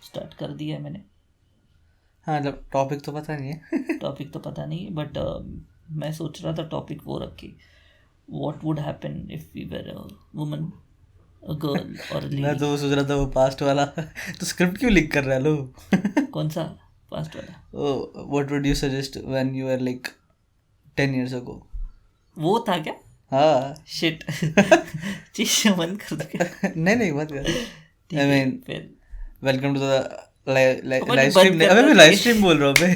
Start कर दिया है मैंने। हाँ मतलब टॉपिक तो पता नहीं है। टॉपिक तो पता नहीं बट मैं सोच रहा था टॉपिक वो रखे, what would happen if we were a woman, a girl और अ मैं लेडी। तो वो सोच रहा था वो पास्ट वाला तो स्क्रिप्ट क्यों लिख कर रहा है लो। कौन सा पास्ट वाला? What would you suggest when you are like 10 years ago? वो था क्या? हाँ। शिट चीज बंद कर दो क्या? नहीं मत कर। ठीक आई है मीन फिर वेलकम टू द अपन लाइव स्ट्रीम। बंद नहीं अबे करना मैं लाइव चाहिए। स्ट्रीम बोल रहा हूँ बे।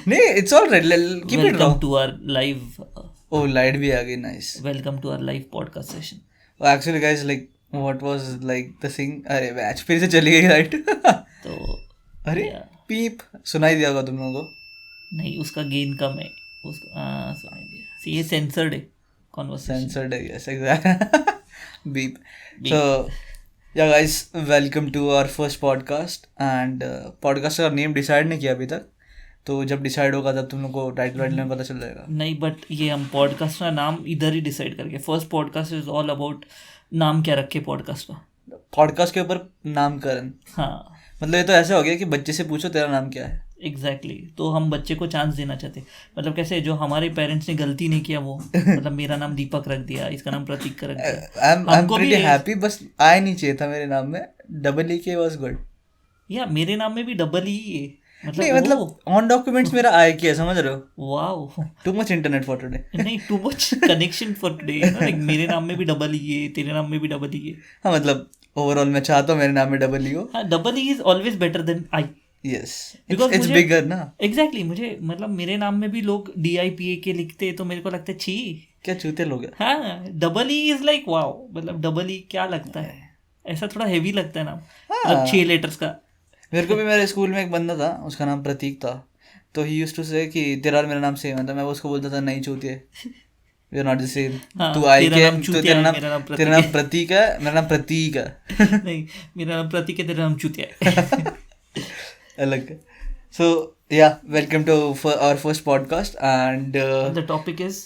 नहीं it's all right, keep it raw. Welcome to our live oh light भी आ गई, nice. Welcome to our live podcast session. Actually guys like what was like the thing, अरे मैच फिर से चली गई लाइट। तो अरे या पीप सुनाई दिया होगा तुम लोगों को। नहीं, उसका गेन कम है उसका। सुनाई दिया। See, ये सेंसर्ड है कॉन्वर्सेशन। censored है, yes exactly. beep. So yeah guys, welcome to our first podcast and podcast का नेम डिसाइड नहीं किया अभी तक, तो जब डिसाइड होगा तब तुम लोग को टाइटल वाइटल में पता चल जाएगा। नहीं बट ये हम पॉडकास्ट का नाम इधर ही डिसाइड करके, first podcast is all about नाम क्या रखे पॉडकास्ट का। पॉडकास्ट के ऊपर नामकरण, हाँ मतलब ये तो ऐसा हो गया कि बच्चे से पूछो तेरा नाम क्या है। एग्जैक्टली तो हम बच्चे को चांस देना चाहते, मतलब कैसे जो हमारे पेरेंट्स ने गलती नहीं किया वो, मतलब मेरा नाम दीपक रख दिया, इसका नाम प्रतीक का रख दिया। आई एम हमको भी प्रीटी हैप्पी, बस आए नहीं चाहिए था मेरे नाम में डबल ई के, वाज गुड। या मेरे नाम में भी डबल ही है, नहीं मतलब मतलब ऑन डॉक्यूमेंट्स मेरा आए किया, समझ रहे हो। Wow. Too much internet for today. नहीं too much connection for today, like मेरे नाम में भी डबल ही है, तेरे नाम में भी डबल ही है। हाँ मतलब ओवरऑल मैं चाहता हूँ मेरे नाम में डबल ई हो। हाँ डबल ही is always better than I. Yes Because it's मुझे बिगर ना। एग्जैक्टली मुझे मतलब मेरे नाम में भी लोग DIPAK लिखते तो मेरे को लगता है छी। क्या चूते लोग हैं। हाँ double E is like wow, मतलब डबल ई क्या लगता है, ऐसा थोड़ा हेवी लगता है नाम, मतलब 6 लेटर्स का। मेरे को भी मेरे स्कूल में एक बंदा था, उसका नाम प्रतीक था, तो ही यूज्ड टू से कि तेरा और मेरा नाम सेम है, तो मैं उसको बोलता था नहीं चूतिए, we are not the same. हाँ, तू आई तेरा के नाम तो चूतिया तेरा है, नाम मेरा नाम तेरा नाम प्रतीक है, मेरा नाम प्रतीक है। नहीं मेरा नाम प्रतीक है, तेरा नाम चूतिया है। अलग। So yeah welcome to our first podcast and the topic is,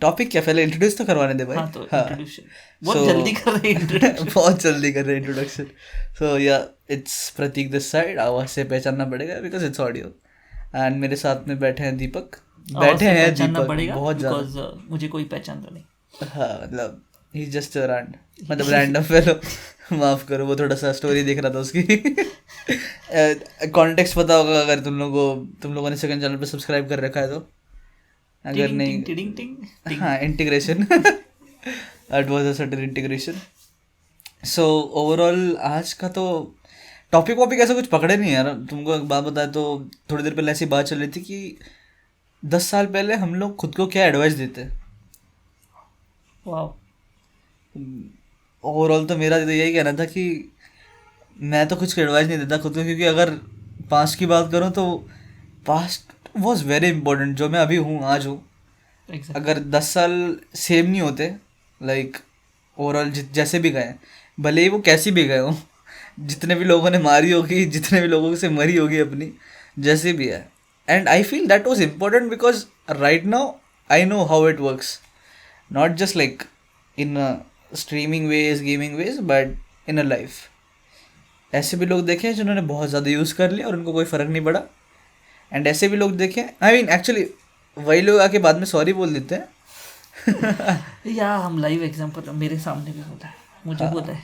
topic क्या, पहले इंट्रोड्यूस तो करवाने दे भाई। हाँ तो इंट्रोडक्शन बहुत So- जल्दी कर रहे हैं इंट्रोडक्शन। बहुत जल्दी कर रहे हैं इंट्रोडक्शन। सो या इट्स प्रतीक दिस साइड, आवाज़ से पहचानना पड़ेगा बिकॉज इट्स ऑडियो। एंड मेरे साथ में बैठे हैं दीपक, बैठे हैं पहचानना दीपक पड़ेगा बहुत ज़्यादा। बिकॉज मुझे कोई पहचानता नहीं। हाँ मतलब ही जस्ट मतलब रैंडम फेलो। माफ करो, वो थोड़ा सा स्टोरी देख रहा था उसकी। कॉन्टेक्स्ट पता होगा अगर तुम लोगों ने सेकंड चैनल पे सब्सक्राइब कर रखा है तो, अगर नहीं टिंग टिंग टिंग। हाँ integration that was a certain integration. So overall आज का तो टॉपिक वॉपिक ऐसा कुछ पकड़े नहीं यार। तुमको एक बात बताए तो थोड़ी देर पहले ऐसी बात चल रही थी कि 10 साल पहले हम लोग खुद को क्या एडवाइस देते। वाओ। ओवरऑल तो मेरा तो यही कहना था कि मैं तो कुछ एडवाइस नहीं देता खुद को, क्योंकि अगर पास्ट की बात करूँ तो पास्ट वॉज वेरी इंपॉर्टेंट। जो मैं अभी हूँ आज हूँ, अगर 10 साल सेम नहीं होते लाइक ओवरऑल जैसे भी गए, भले ही वो कैसी भी गए हों, जितने भी लोगों ने मारी होगी, जितने भी लोगों से मरी होगी अपनी, जैसे भी है, and I feel that was important because right now I know how it works, not just like in streaming ways, gaming ways, but in a life. ऐसे भी लोग देखे हैं जिन्होंने बहुत ज़्यादा यूज़ कर लिया और उनको कोई फ़र्क नहीं पड़ा, एंड ऐसे भी लोग देखे, आई मीन एक्चुअली वही लोग आके बाद में सॉरी बोल देते हैं। या हम लाइव एग्जांपल, मेरे सामने भी बोला है, मुझे हाँ, बोला है,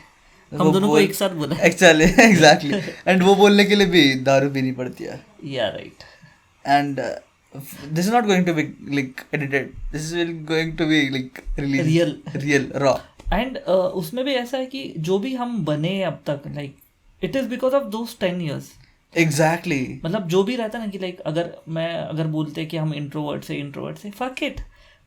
वो हम दोनों को बोल- एक साथ बोला है। एक्चुअली एग्जैक्टली, एंड वो बोलने के लिए भी दारू पीनी पड़ती है। Yeah right. And this is not going to be like edited, this is going to be like real raw. And उसमें भी ऐसा है कि जो भी हम बने अब तक, like it is because of those 10 years। Exactly मतलब जो भी रहता है ना कि लाइक अगर बोलते कि हम इंट्रोवर्ट से फक इट,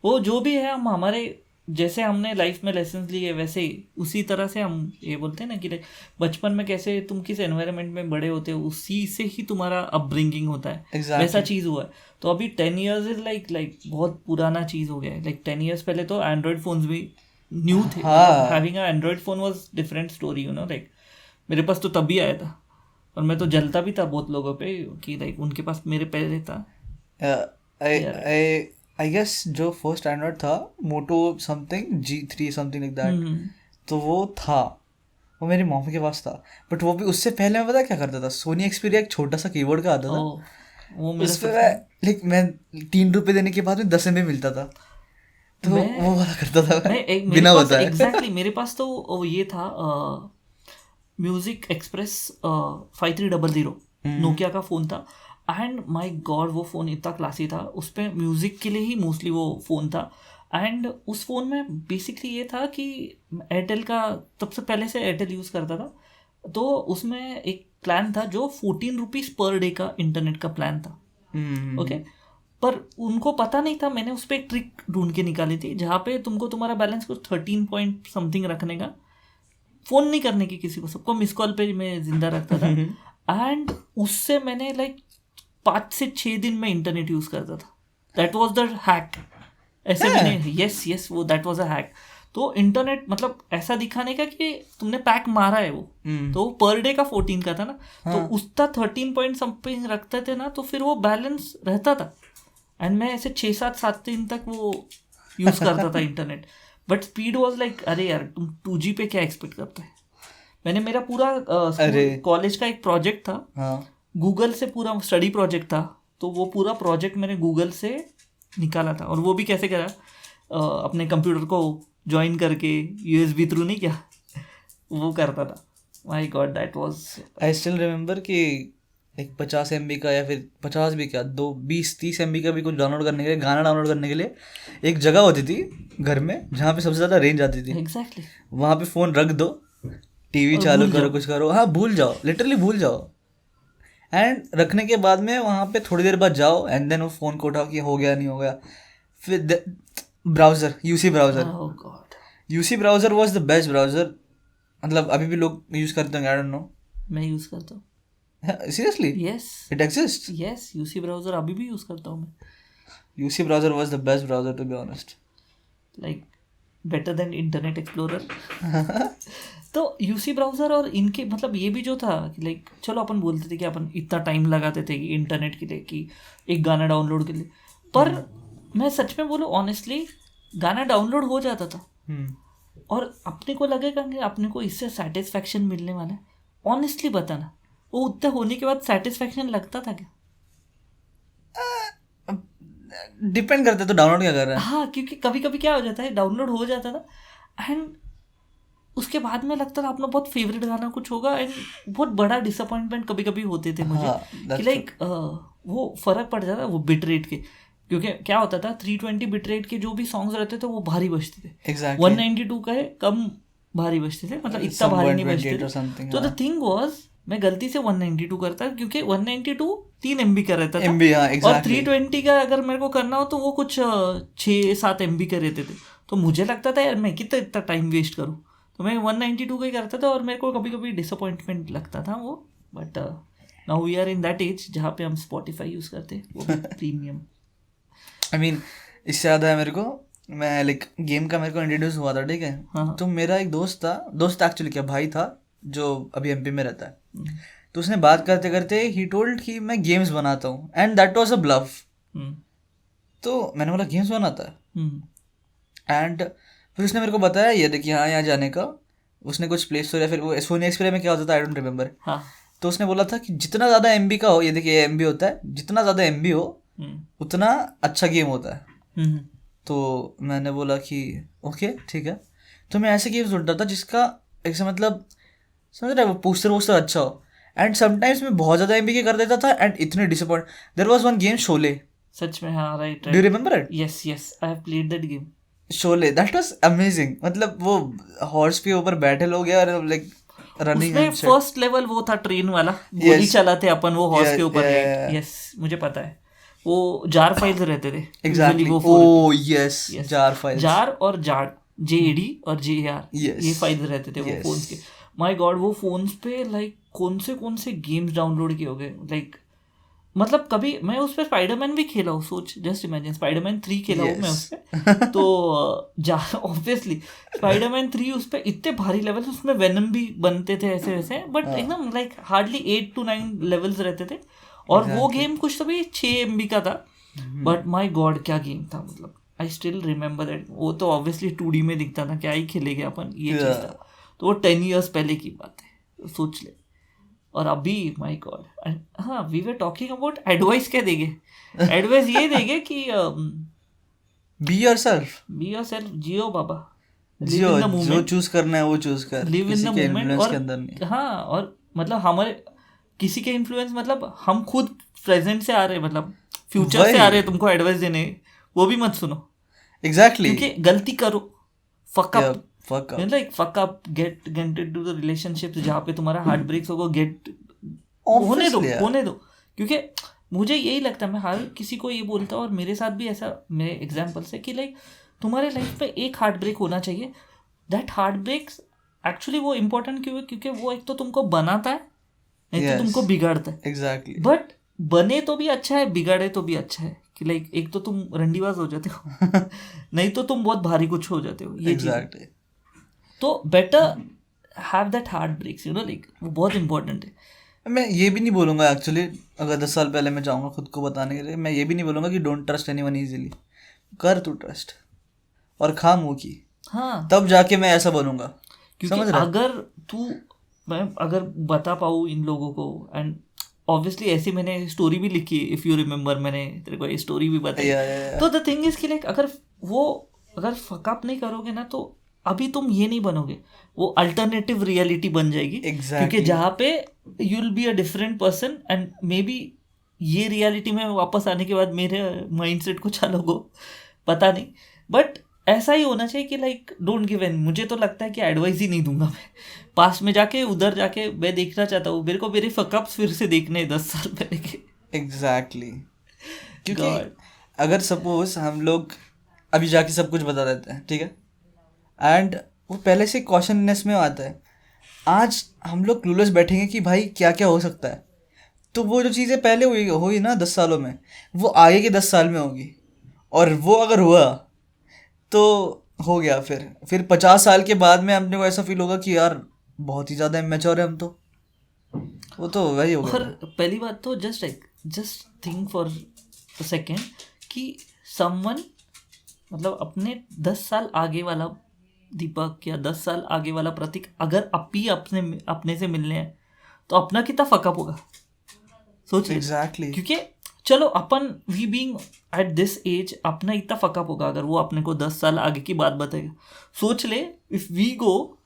वो जो भी है हम हमारे जैसे हमने लाइफ में लेसन्स लिए वैसे ही उसी तरह से हम ये बोलते हैं ना कि लाइक बचपन में कैसे तुम किस एनवायरनमेंट में बड़े होते हो उसी से ही तुम्हारा अपब्रिंगिंग होता है। Exactly. वैसा चीज़ हुआ है। तो अभी 10 years इज लाइक बहुत पुराना चीज़ हो गया है। लाइक 10 years पहले तो एंड्रॉयड फोन्स भी न्यू थे। हाँ। Having a Android phone was different story, you know. Like मेरे पास तो तभी आया था और मैं तो जलता भी था बहुत लोगों पे कि लाइक उनके पास मेरे पहले था। आई गेस जो फर्स्ट एंड्रॉयड था moto something G3 something like that, तो वो था वो मेरी मॉम के पास था, बट वो भी उससे पहले मैं पता क्या करता था, सोनी एक्सपीरिया एक छोटा सा कीबोर्ड का आता था, वो मेरा उस पे मैं 3 रुपए देने के बाद में 10 MB मिलता था, तो वो वाला करता था मैं बिना बताए। एग्जैक्टली मेरे पास तो ये था म्यूजिक एक्सप्रेस 5300 नोकिया का फ़ोन था, एंड माय गॉड वो फ़ोन इतना क्लासी था, उस पर म्यूज़िक के लिए ही मोस्टली वो फ़ोन था। एंड उस फ़ोन में बेसिकली ये था कि एयरटेल का, तब से पहले से एयरटेल यूज़ करता था, तो उसमें एक प्लान था जो 14 रुपीज़ पर डे का इंटरनेट का प्लान था। ओके, पर उनको पता नहीं था, मैंने उस पर एक ट्रिक ढूंढ के निकाली थी जहाँ पे तुमको तुम्हारा बैलेंस कुछ 13 पॉइंट समथिंग रखने का, फ़ोन नहीं करने की किसी को, सबको मिस कॉल पे मैं जिंदा रखता था। एंड उससे मैंने लाइक 5 से 6 दिन में इंटरनेट यूज़ करता था। That was the hack. ऐसे मैंने यस वो दैट वॉज अ हैक। तो इंटरनेट मतलब ऐसा दिखाने का कि तुमने पैक मारा है वो, तो पर डे का 14 का था ना, तो उसका 13 पॉइंट समथिंग रखते थे ना, तो फिर वो बैलेंस रहता था। एंड मैं ऐसे 6-7 दिन तक वो यूज़ करता था internet, but speed was like, अरे यार तुम 2G पे क्या एक्सपेक्ट करते हैं। मैंने मेरा पूरा कॉलेज का एक प्रोजेक्ट था, गूगल से पूरा स्टडी प्रोजेक्ट था, तो वो पूरा प्रोजेक्ट मैंने गूगल से निकाला था। और वो भी कैसे करा, अपने कंप्यूटर को ज्वाइन करके USB थ्रू नहीं, क्या वो करता था। My God that was, I still remember कि एक 50 MB का, या फिर 50 भी क्या, 20-30 MB का भी कुछ डाउनलोड करने के लिए, गाना डाउनलोड करने के लिए एक जगह होती थी घर में जहाँ पे सबसे ज़्यादा रेंज आती थी। एग्जैक्टली वहाँ पे फ़ोन रख दो, TV चालू करो, कुछ करो, हाँ भूल जाओ, लिटरली भूल जाओ। एंड रखने के बाद में वहाँ पे थोड़ी देर बाद जाओ, एंड देन वो फ़ोन को उठाओ कि हो गया नहीं हो गया। फिर browser, UC browser was the best browser. मतलब अभी भी लोग यूज़ करते हैं, आई डोंट नो। मैं यूज़ करता हूँ। Seriously? Yes. It exists? Yes, UC browser अभी भी यूज़ करता हूँ मैं। UC browser was the best browser, to be honest. Like better than Internet Explorer. तो UC ब्राउज़र और इनके मतलब ये भी जो था कि लाइक चलो अपन बोलते थे कि अपन इतना टाइम लगाते थे कि इंटरनेट के लिए, कि एक गाना डाउनलोड के लिए, पर मैं सच में बोलूँ ऑनेस्टली, गाना डाउनलोड हो जाता था और अपने को लगेगा कि अपने को इससे सेटिस्फैक्शन मिलने वाला है। ऑनेस्टली बताना, वो उतना होने के बाद सेटिस्फैक्शन लगता था क्या? डिपेंड करता है तो डाउनलोड क्या कर रहा है। हाँ, क्योंकि कभी कभी क्या हो जाता है, डाउनलोड हो जाता था एंड उसके बाद में लगता था अपना बहुत फेवरेट गाना कुछ होगा, एंड बहुत बड़ा डिसअपॉइंटमेंट कभी कभी होते थे मुझे कि लाइक वो फ़र्क पड़ जाता वो बिट रेट के, क्योंकि क्या होता था 320 बिट रेट के जो भी सॉन्ग्स रहते थे वो भारी बजते थे। Exactly. 192 का है कम भारी बजते थे, मतलब इतना भारी नहीं बजते थे। तो द थिंग वाज, मैं गलती से 192 करता, क्योंकि 192 3 MB का रहता था MB, हाँ, exactly. और 320 का अगर मेरे को करना हो तो वो कुछ 6-7 MB का रहते थे। तो मुझे लगता था यार मैं कितना इतना टाइम वेस्ट करूँ, तो मैं 192 का ही करता था और मेरे को कभी कभी डिसअपॉइंटमेंट लगता था वो। But now we are in that age जहाँ पे हम स्पॉटिफाई यूज़ करते हैं, वो भी प्रीमियम। आई मीन इससे ज़्यादा है मेरे को, मैं लाइक गेम का मेरे को इंट्रोड्यूस हुआ था, ठीक है। हाँ। तो मेरा एक दोस्त एक्चुअली क्या भाई था जो अभी MP में रहता है। तो उसने बात करते करते ही टोल्ड कि मैं गेम्स बनाता हूँ, and that was a bluff. तो मैंने बोला गेम्स बनाता है, एंड फिर उसने मेरे को बताया ये देखिए हाँ यहाँ जाने का, उसने कुछ प्ले स्टोर या फिर वो सोनी एक्सप्रे में क्या होता था आई डोंट रिमेम्बर। तो उसने बोला था कि जितना ज़्यादा MB का हो, ये देखिए MB होता है, जितना ज़्यादा MB हो उतना अच्छा गेम होता है। तो मैंने बोला कि ओके ठीक है। तो मैं ऐसे गेम्स ढूंढता था जिसका ऐसे मतलब समझ रहा है, वो पोस्टर अच्छा हो, एंड समटाइम्स मैं बहुत ज़्यादा MB के कर देता था एंड इतने disappoint. There was one game Sholay, सच में, हाँ right, do you remember it? Yes I have played that game Sholay, that was amazing. मतलब वो हॉर्स पे ऊपर बैठे लोग और लाइक रनिंग, उसमें फर्स्ट लेवल वो था ट्रेन वाला, गोली चलाते अपन वो हॉर्स के ऊपर। यस मुझे पता है, वो जार फाइल्स रहते थे। Exactly, oh yes, jar files, jar और जार JAD और JAR, ये फाइल्स रहते थे वो फोन्स के। माय गॉड, वो फोन्स पे लाइक कौन से गेम्स डाउनलोड किए हो गए। लाइक मतलब कभी मैं उस पर स्पाइडरमैन भी खेला हूँ, सोच जस्ट इमेजिन, स्पाइडरमैन 3 खेला हूँ मैं उस पर। तो ऑब्वियसली स्पाइडरमैन 3 उस पर इतने भारी लेवल्स, उसमें वेनम भी बनते थे ऐसे वैसे, बट एकदम लाइक हार्डली 8 to 9 लेवल्स रहते थे। और वो गेम कुछ तभी 6 MB का था, बट माई गॉड क्या गेम था। मतलब आई स्टिल रिमेम्बर दैट। वो तो ऑब्वियसली 2D में दिखता था, क्या ही खेलेंगे अपन, ये चीज़ था। तो वो 10 years पहले की बात है, सोच ले। और अभी माय गॉड, हाँ we were talking about advice, क्या देंगे? एडवाइस ये देंगे कि बी योरसेल्फ, जियो बाबा, जियो, जो चूज करना है वो चूज कर, लिव इन किसी द के मोमेंट। इन्फ्लुएंस और के अंदर नहीं। हाँ, और मतलब हमारे किसी के इन्फ्लुएंस, मतलब हम खुद प्रेजेंट से आ रहे हैं, मतलब फ्यूचर से आ रहे हैं तुमको एडवाइस देने, वो भी मत सुनो। एग्जैक्टली, क्योंकि गलती करो, fuck up, fuck up. Like fuck up, get into the relationship जहाँ पे तुम्हारा हार्ट ब्रेक्स होगा, होने दो। क्योंकि मुझे यही लगता है, मैं हर किसी को ये बोलता हूँ, और मेरे साथ भी ऐसा, मेरे एग्जाम्पल से, कि लाइक तुम्हारे लाइफ में एक हार्ट ब्रेक होना चाहिए। दैट हार्ट ब्रेक्स एक्चुअली वो इम्पोर्टेंट क्यों है? क्योंकि वो एक तो तुमको बनाता है, नहीं तो तुमको बिगाड़ता है। एग्जैक्टली, बट बने तो भी अच्छा है, बिगाड़े तो भी अच्छा है, कि लाइक एक तो तुम रंडीबाज हो जाते हो नहीं तो तुम बहुत भारी कुछ हो जाते हो, ये एग्जैक्टली। तो better have that heartbreaks, like वो बहुत इंपॉर्टेंट है। मैं ये भी नहीं बोलूँगा एक्चुअली, अगर 10 साल पहले मैं चाहूँगा खुद को बताने के लिए, मैं ये भी नहीं बोलूँगा कि डोंट ट्रस्ट एनीवन इजीली। कर तू ट्रस्ट और खा मुँह की, हाँ, तब जाके मैं ऐसा बनूंगा। क्योंकि अगर तू, मैं अगर बता पाऊँ इन लोगों को, एंड ऑब्वियसली ऐसी मैंने स्टोरी भी लिखी, इफ़ यू रिमेम्बर, मैंने तेरे को ये स्टोरी भी बताई। तो द थिंग इज कि लाइक अगर फकअप नहीं करोगे ना, तो अभी तुम ये नहीं बनोगे, वो अल्टरनेटिव रियलिटी बन जाएगी। क्योंकि जहाँ पे you will be a different person, and may be ये रियलिटी में वापस आने के बाद मेरे माइंडसेट कुछ अलग हो, पता नहीं, बट ऐसा ही होना चाहिए कि लाइक डोंट गिव इन। मुझे तो लगता है कि एडवाइस ही नहीं दूंगा मैं, पास में जाके उधर जाके मैं देखना चाहता हूँ, मेरे को मेरे फकअप्स फिर से देखने 10 साल पहले के। एग्जैक्टली, क्योंकि अगर सपोज हम लोग अभी जाके सब कुछ बता देते हैं, ठीक है, एंड वो पहले से कॉशननेस में आता है, आज हम लोग क्लूलेस बैठेंगे कि भाई क्या क्या हो सकता है, तो वो जो चीज़ें पहले हुई ना 10 सालों में, वो आगे के 10 साल में होगी, और वो अगर हुआ तो हो गया। फिर 50 साल के बाद में अपने को ऐसा फील होगा कि यार बहुत ही ज़्यादा इमेच्योर है हम, तो वो तो वही हो गया। और पहली बात तो just think for a second कि समवन, मतलब अपने 10 साल आगे वाला दीपक या 10 साल आगे वाला प्रतीक, अगर अपी अपने से मिलने हैं, तो अपना कितना फकअप होगा, सोचिए। एग्जैक्टली, क्योंकि चलो अपन we being at this age, अपना इतना फकअप होगा अगर वो अपने को 10 साल आगे की बात बताएगा। सोच ले, इफ वी गो,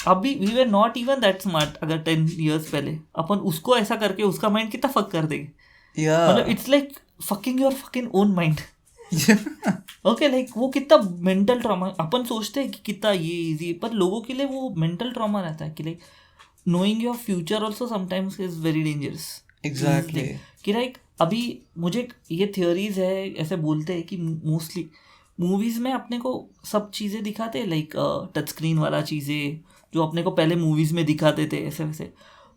अभी we were not even that smart, अगर 10 years पहले अपन उसको ऐसा करके उसका माइंड कितना फक कर देंगे, मतलब it's like fucking your fucking own mind. Okay, like वो कितना मेंटल ट्रॉमा, अपन सोचते हैं कि कितना ये इजी, पर लोगों के लिए वो मेंटल ट्रॉमा रहता है कि like knowing your future also sometimes is very dangerous. Exactly, कि लाइक अभी मुझे ये थियोरीज है, ऐसे बोलते हैं कि मोस्टली मूवीज़ में अपने को सब चीज़ें दिखाते हैं, लाइक टच स्क्रीन वाला चीज़ें जो अपने को पहले मूवीज़ में दिखाते थे ऐसे वैसे,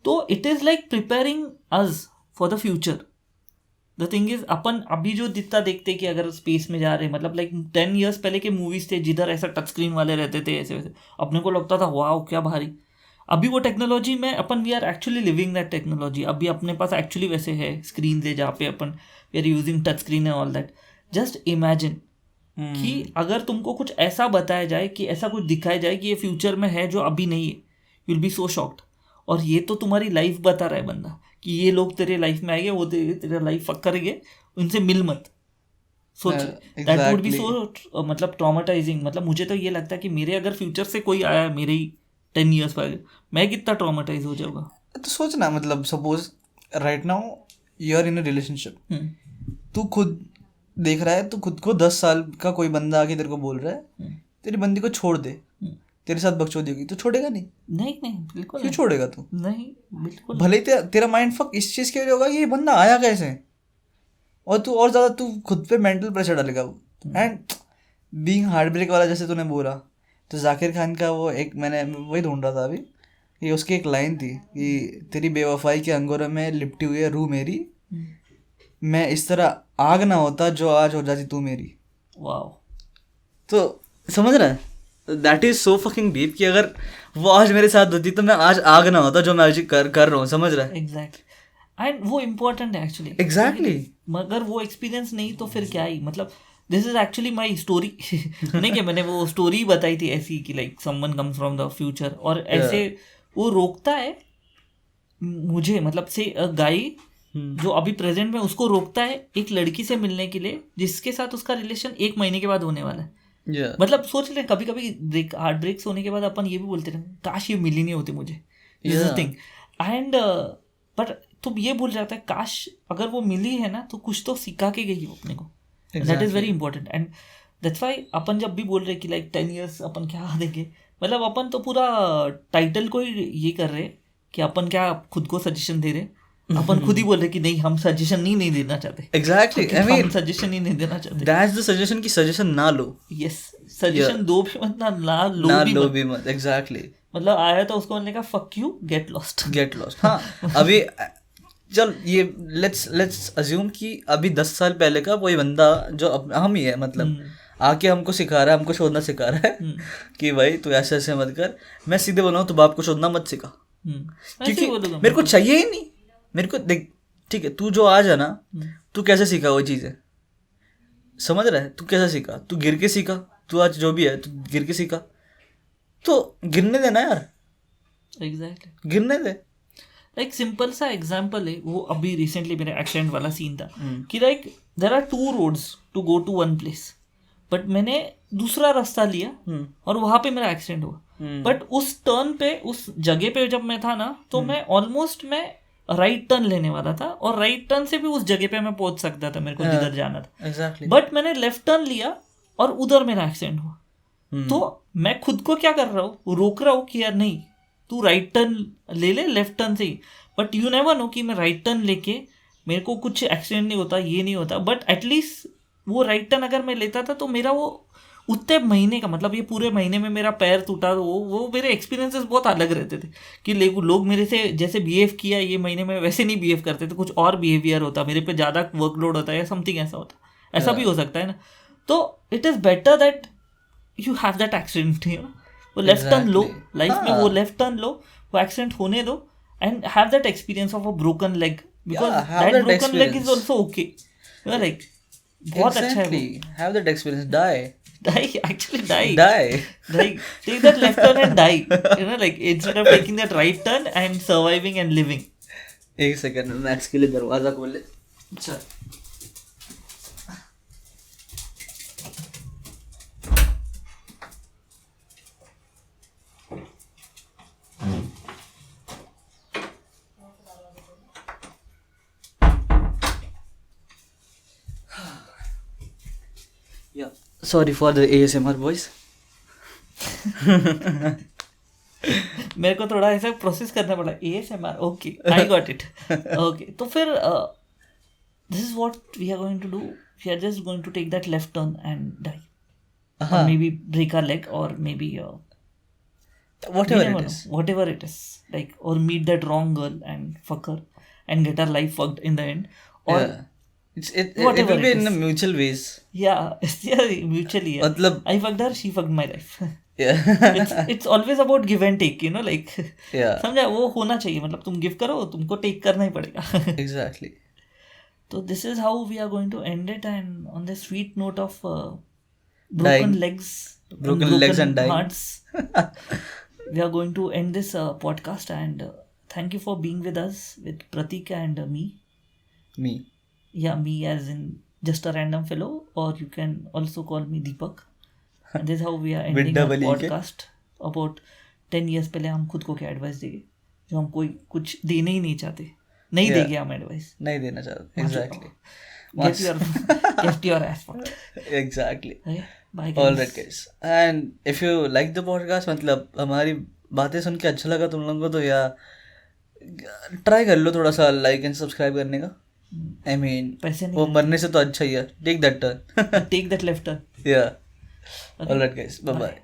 तो it is like preparing us for the future. The thing is, अपन अभी जो जितना देखते कि अगर स्पेस में जा रहे हैं, मतलब लाइक 10 years पहले के मूवीज़ थे जिधर ऐसा टच स्क्रीन वाले रहते थे ऐसे वैसे, अपने को लगता था वाह क्या भारी। अभी वो टेक्नोलॉजी में अपन we are actually living that technology, अभी अपने पास एक्चुअली वैसे है स्क्रीन है जहाँ पे अपन we are using touch screen and all that. Just imagine कि अगर तुमको कुछ ऐसा बताया जाए, कि ऐसा कुछ दिखाया जाए कि ये फ्यूचर में है जो अभी नहीं है, you will be so shocked. और ये तो तुम्हारी लाइफ बता रहा है बंदा कि ये लोग तेरे लाइफ में आएंगे, वो तेरा लाइफ फक करेंगे, उनसे मिल मत। सोच, दैट वुड बी सो मतलब ट्रॉमाटाइजिंग। मतलब मुझे तो ये लगता है कि मेरे अगर फ्यूचर से कोई आया मेरे ही 10 years पहले, मैं कितना ट्रॉमाटाइज हो जाऊंगा। तो सोचना, मतलब suppose right now you are in a relationship, तू खुद देख रहा है, तो खुद को 10 साल का कोई बंदा आके तेरे को बोल रहा है तेरी बंदी को छोड़ दे, तेरे साथ बकचोदी होगी, तो छोड़ेगा नहीं? नहीं बिल्कुल क्यों छोड़ेगा तू? नहीं बिल्कुल। भले ही तेरा माइंड फक इस चीज़ के लिए होगा ये बंदा आया कैसे, और तू और ज़्यादा तू खुद पे मेंटल प्रेशर डालेगा। एंड बीइंग हार्ट ब्रेक वाला, जैसे तूने बोला, तो जाकिर खान का वो एक, मैंने वही ढूंढ रहा था अभी, ये उसकी एक लाइन थी कि तेरी बेवफाई के अंगूरों में लिपटी हुई है रूह मेरी, मैं इस तरह आग ना होता जो आज हो जाती तू मेरी। वाओ, तो समझ रहा है, that is so fucking deep कि अगर वो आज मेरे साथ होती तो मैं आज आग ना होता जो मैं आज कर रहा हूँ, समझ रहा है? एग्जैक्टली, एंड वो इम्पोर्टेंट है एक्चुअली। एग्जैक्टली, मगर वो एक्सपीरियंस नहीं तो फिर क्या ही, मतलब this is actually my story. नहीं क्या मैंने वो स्टोरी बताई थी ऐसी कि like someone comes from the future और ऐसे वो रोकता है मुझे, मतलब से गाय जो अभी प्रेजेंट में उसको रोकता है एक लड़की से मिलने के लिए जिसके साथ उसका रिलेशन 1 महीने के बाद होने वाला है. मतलब सोच ले कभी कभी हार्ट ब्रेक्स होने के बाद अपन ये भी बोलते रहे काश ये मिली नहीं होती मुझे, थिंग. एंड बट तुम ये भूल जाता है काश अगर वो मिली है ना तो कुछ तो सिखा के गई वो अपने को. That is very important. And that's why अपन जब भी बोल रहे कि लाइक 10 years अपन क्या देंगे, मतलब अपन तो पूरा टाइटल को ही ये कर रहे कि अपन क्या खुद को सजेशन दे रहे. अपन खुद ही बोल रहे कि नहीं हम सजेशन नहीं देना चाहते. एग्जैक्टली, आई मीन सजेशन ही नहीं देना चाहते. दैट्स द सजेशन कि सजेशन ना लो. यस, सजेशन दो भी मत, ना लो भी मत. एग्जैक्टली, मतलब आया तो उसको बोलने का फक यू गेट लॉस्ट. हाँ अभी चल ये लेट्स अज्यूम कि अभी 10 साल पहले का कोई बंदा जो हम ही है, मतलब आके हमको सिखा रहा है, हमको शोधना सिखा रहा है कि भाई तू ऐसे ऐसे मत कर. मैं सीधे बोला हूँ तो बाप को शोधना मत सिखा, क्योंकि मेरे को चाहिए ही नहीं. मेरे को देख ठीक है तू जो आज है ना, तू कैसे सीखा वो चीज़ें, समझ रहा है? तू कैसे सीखा? तू गिर के सीखा. तू आज जो भी है तू गिर के सीखा, तो गिरने देना यार. एग्जैक्टली, गिरने दे. लाइक सिंपल सा एग्जाम्पल है वो अभी रिसेंटली मेरे एक्सीडेंट वाला सीन था कि like there are 2 roads to go to 1 place, but मैंने दूसरा रास्ता लिया और वहाँ पे मेरा एक्सीडेंट हुआ. बट उस टर्न पे, उस जगह पे जब मैं था ना, तो मैं ऑलमोस्ट मैं राइट टर्न लेने वाला था और राइट टर्न से भी उस जगह पे मैं पहुंच सकता था मेरे को जिधर जाना था. Exactly. बट मैंने लेफ्ट टर्न लिया और उधर मेरा एक्सीडेंट हुआ. तो मैं खुद को क्या कर रहा हूँ, रोक रहा हूँ कि यार नहीं तू राइट टर्न ले ले लेफ्ट टर्न से ही. बट यू नेवर नो कि मैं राइट टर्न लेके मेरे को कुछ एक्सीडेंट नहीं होता, ये नहीं होता. बट एटलीस्ट वो राइट टर्न अगर मैं लेता था तो मेरा वो उतने महीने का, मतलब ये पूरे महीने में मेरा पैर टूटा, वो मेरे एक्सपीरियंसेस बहुत अलग रहते थे कि लोग मेरे से जैसे बिहेव किया ये महीने में वैसे नहीं बिहेव करते थे. कुछ और बिहेवियर होता, मेरे पे ज़्यादा वर्कलोड होता है या समथिंग ऐसा होता, ऐसा भी हो सकता है ना. तो it is better that you have that accident, you know. वो लेफ्ट टर्न लो लाइफ में, वो लेफ्ट टर्न लो, वो एक्सीडेंट होने दो and have that experience of a broken leg, because that broken leg is also okay. Like बहुत अच्छा है. Have that experience. die take that left turn and die, you know, like instead of taking that right turn and surviving and living. एक second max के लिए दरवाजा खोल ले. अच्छा Sorry for the ASMR voice. मेरे को थोड़ा ऐसा प्रोसेस करना पड़ा. ASMR, okay, I got it. Okay, तो फिर this is what we are going to do. We are just going to take that left turn and die, or maybe break our leg, or maybe whatever it is, like, or meet that wrong girl and fuck her and get our life fucked in the end, or it will be in a mutual ways. Yeah, mutually. Yeah. मतलब I fucked her, she fucked my life. Yeah. it's always about give and take, you know, like. Yeah. समझा, वो होना चाहिए, मतलब तुम give करो तुमको take करना ही पड़ेगा. Exactly. So this is how we are going to end it, and on the sweet note of broken legs and dying hearts, we are going to end this podcast, and thank you for being with us, with Pratik and me. Yeah, me as in just a random fellow, or you can also call me Deepak. And this is how we are ending our podcast about 10 years पहले हम खुद को क्या advice देंगे जो हम कोई कुछ देने ही नहीं चाहते. नहीं देंगे हम एडवाइस, नहीं देना चाहते. Exactly. Get your ass fucked. Exactly. Bye guys. All right guys. And if you like the podcast, मतलब हमारी बातें सुन के अच्छा लगा तुम लोगों को, तो यार ट्राई कर लो थोड़ा सा लाइक एंड सब्सक्राइब करने का. I mean, वो मरने से तो अच्छा ही है. Take that turn. Take that left turn. Yeah. All right guys. Bye bye.